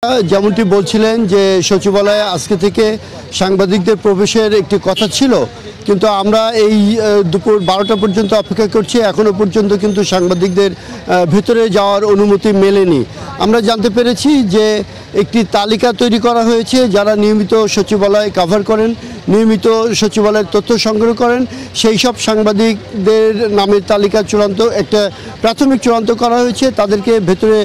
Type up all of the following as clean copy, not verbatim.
যেমনটি বলছিলেন যে সচিবালয়ে আজকে থেকে সাংবাদিকদের প্রবেশের একটি কথা ছিল, কিন্তু আমরা এই দুপুর 12টা পর্যন্ত অপেক্ষা করছি। এখনও পর্যন্ত কিন্তু সাংবাদিকদের ভিতরে যাওয়ার অনুমতি মেলেনি। আমরা জানতে পেরেছি যে একটি তালিকা তৈরি করা হয়েছে, যারা নিয়মিত সচিবালয় কভার করেন, নিয়মিত সচিবালয়ের তথ্য সংগ্রহ করেন, সেই সব সাংবাদিকদের নামের তালিকা একটা প্রাথমিক চূড়ান্ত করা হয়েছে। তাদেরকে ভেতরে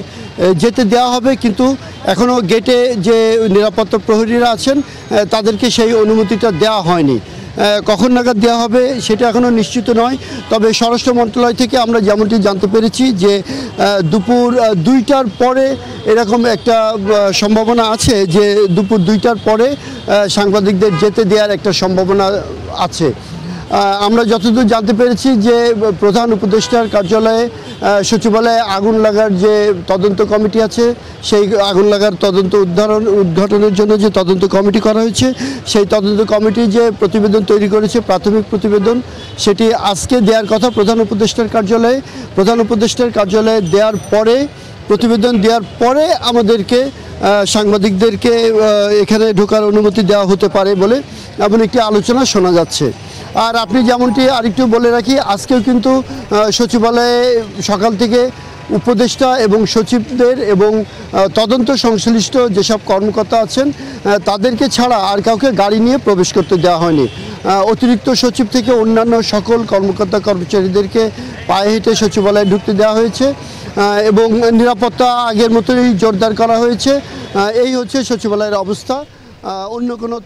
যেতে দেওয়া হবে, কিন্তু এখনও গেটে যে নিরাপত্তা প্রহরীরা আছেন তাদেরকে সেই অনুমতিটা দেওয়া হয়নি। কখন নাগাদ দেওয়া হবে সেটা এখনও নিশ্চিত নয়। তবে স্বরাষ্ট্র মন্ত্রণালয় থেকে আমরা যেমনটি জানতে পেরেছি যে দুপুর 2টার পরে এরকম একটা সম্ভাবনা আছে, যে দুপুর 2টার পরে সাংবাদিকদের যেতে দেওয়ার একটা সম্ভাবনা আছে। আমরা যতদূর জানতে পেরেছি যে প্রধান উপদেষ্টার কার্যালয়ে সচিবালয়ে আগুন লাগার যে তদন্ত কমিটি আছে, সেই আগুন লাগার উদ্ঘাটনের জন্য যে তদন্ত কমিটি করা হয়েছে, সেই তদন্ত কমিটি যে প্রতিবেদন তৈরি করেছে, প্রাথমিক প্রতিবেদন, সেটি আজকে দেওয়ার কথা প্রধান উপদেষ্টার কার্যালয়ে। প্রধান উপদেষ্টার কার্যালয়ে দেওয়ার পরে, প্রতিবেদন দেওয়ার পরে আমাদেরকে সাংবাদিকদেরকে এখানে ঢোকার অনুমতি দেওয়া হতে পারে বলে এমন একটি আলোচনা শোনা যাচ্ছে। আর আপনি যেমনটি আরেকটু বলে রাখি, আজকেও কিন্তু সচিবালয়ে সকাল থেকে উপদেষ্টা এবং সচিবদের এবং তদন্ত সংশ্লিষ্ট যেসব কর্মকর্তা আছেন তাদেরকে ছাড়া আর কাউকে গাড়ি নিয়ে প্রবেশ করতে দেওয়া হয়নি। অতিরিক্ত সচিব থেকে অন্যান্য সকল কর্মকর্তা কর্মচারীদেরকে পায়ে হেঁটে সচিবালয়ে ঢুকতে দেওয়া হয়েছে এবং নিরাপত্তা আগের মতোই জোরদার করা হয়েছে। এই হচ্ছে সচিবালয়ের অবস্থা। অন্য কোনো